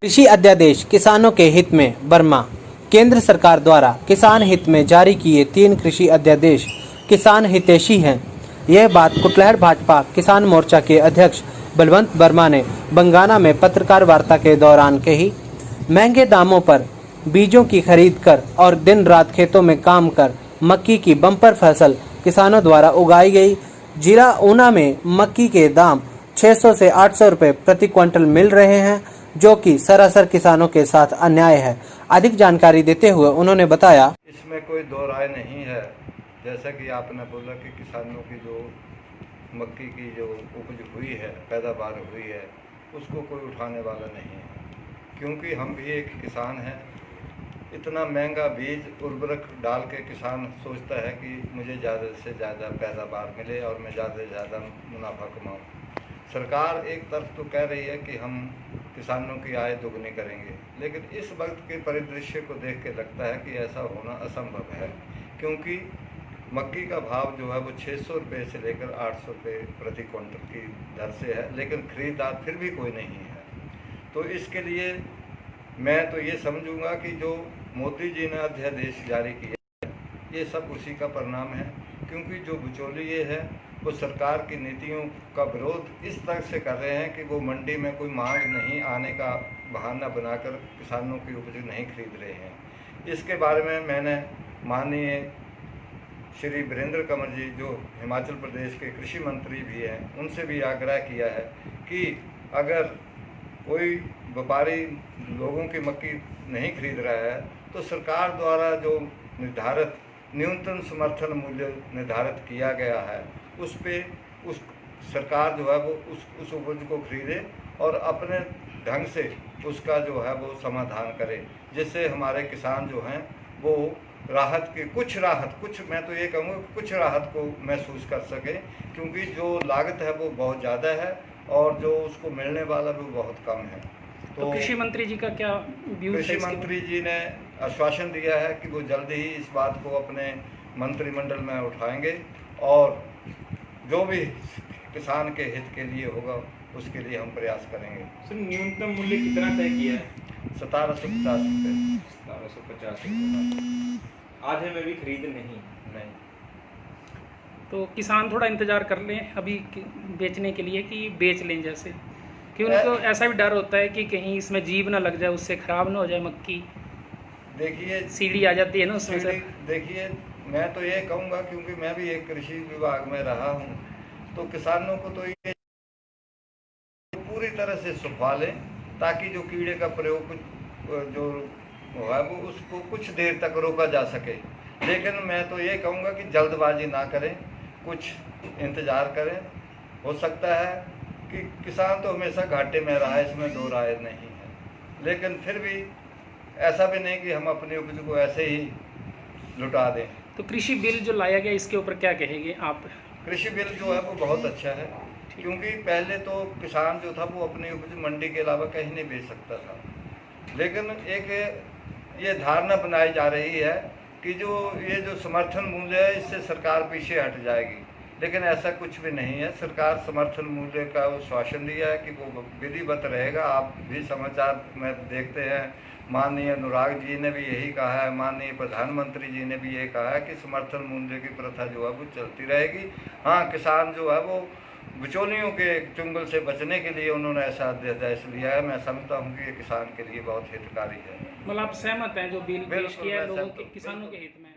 कृषि अध्यादेश किसानों के हित में वर्मा। केंद्र सरकार द्वारा किसान हित में जारी किए 3 कृषि अध्यादेश किसान हितैषी हैं। यह बात कुटलहर भाजपा किसान मोर्चा के अध्यक्ष बलवंत वर्मा ने बंगाना में पत्रकार वार्ता के दौरान कही। महंगे दामों पर बीजों की खरीद कर और दिन रात खेतों में काम कर मक्की की बम्पर फसल किसानों द्वारा उगाई गई। जिला ऊना में मक्की के दाम 600 से 800 रुपए प्रति क्विंटल मिल रहे हैं, जो कि सरासर किसानों के साथ अन्याय है। अधिक जानकारी देते हुए उन्होंने बताया, इसमें कोई दो राय नहीं है। जैसा कि आपने बोला कि किसानों की जो मक्की की जो उपज हुई है, पैदावार हुई है, उसको कोई उठाने वाला नहीं है, क्योंकि हम भी एक किसान हैं। इतना महंगा बीज उर्वरक डाल के किसान सोचता है कि मुझे ज़्यादा से ज़्यादा पैदावार मिले और मैं ज़्यादा से ज़्यादा मुनाफा कमाऊँ। सरकार एक तरफ तो कह रही है कि हम किसानों की आय दोगुनी करेंगे, लेकिन इस वक्त के परिदृश्य को देख के लगता है कि ऐसा होना असंभव है, क्योंकि मक्की का भाव जो है वो 600 रुपये से लेकर 800 रुपये प्रति क्विंटल की दर से है, लेकिन खरीदार फिर भी कोई नहीं है। तो इसके लिए मैं तो ये समझूंगा कि जो मोदी जी ने अध्यादेश जारी किया, ये सब उसी का परिणाम है, क्योंकि जो बिचौलिए है वो सरकार की नीतियों का विरोध इस तरह से कर रहे हैं कि वो मंडी में कोई मांग नहीं आने का बहाना बनाकर किसानों की उपज नहीं खरीद रहे हैं। इसके बारे में मैंने माननीय श्री वीरेंद्र कंवर जी, जो हिमाचल प्रदेश के कृषि मंत्री भी हैं, उनसे भी आग्रह किया है कि अगर कोई व्यापारी लोगों की मक्की नहीं खरीद रहा है तो सरकार द्वारा जो निर्धारित न्यूनतम समर्थन मूल्य निर्धारित किया गया है, उस पे उस सरकार जो है वो उस उपज को खरीदे और अपने ढंग से उसका जो है वो समाधान करे, जिससे हमारे किसान जो हैं वो कुछ मैं तो ये कहूँगा कुछ राहत को महसूस कर सके, क्योंकि जो लागत है वो बहुत ज़्यादा है और जो उसको मिलने वाला वो बहुत कम है। तो कृषि मंत्री जी का क्या व्यू? कृषि मंत्री जी ने आश्वासन दिया है कि वो जल्द ही इस बात को अपने मंत्रिमंडल में उठाएंगे और जो भी किसान के हित के लिए होगा उसके लिए हम प्रयास करेंगे। सर, न्यूनतम मूल्य कितना तय किया है? 1750 रुपये। 1750 रुपये आधे में भी खरीद नहीं। तो किसान थोड़ा इंतजार कर लें अभी बेचने के लिए कि बेच लें, जैसे कि उनको ऐसा भी डर होता है कि कहीं इसमें जीव ना लग जाए, उससे खराब ना हो जाए मक्की। देखिए, सीढ़ी आ जाती है ना उसमें से। देखिए, मैं तो ये कहूँगा, क्योंकि मैं भी एक कृषि विभाग में रहा हूँ, तो किसानों को तो ये पूरी तरह से सुखवा लें, ताकि जो कीड़े का प्रयोग जो है वो उसको कुछ देर तक रोका जा सके। लेकिन मैं तो ये कहूँगा कि जल्दबाजी ना करें, कुछ इंतज़ार करें। हो सकता है कि किसान तो हमेशा घाटे में रहा है, इसमें दो राय नहीं है, लेकिन फिर भी ऐसा भी नहीं कि हम अपनी उपज को ऐसे ही लुटा दें। तो कृषि बिल जो लाया गया, इसके ऊपर क्या कहेंगे आप? कृषि बिल जो है वो बहुत अच्छा है, क्योंकि पहले तो किसान जो था वो अपनी उपज मंडी के अलावा कहीं नहीं बेच सकता था, लेकिन एक ये धारणा बनाई जा रही है कि ये जो समर्थन मूल्य है इससे सरकार पीछे हट जाएगी, लेकिन ऐसा कुछ भी नहीं है। सरकार समर्थन मूल्य का आश्वासन दिया है कि वो विधिवत रहेगा। आप भी समाचार में देखते हैं, माननीय अनुराग जी ने भी यही कहा है, माननीय प्रधानमंत्री जी ने भी ये कहा है कि समर्थन मूल्य की प्रथा जो है वो चलती रहेगी। हाँ, किसान जो है वो बिचौलियों के चुंगल से बचने के लिए उन्होंने ऐसा अध्यादेश लिया है। मैं समझता हूँ कि ये किसान के लिए बहुत हितकारी है। मतलब आप सहमत हैं जो बिल पेश किया है लोगों के, किसानों के हित में?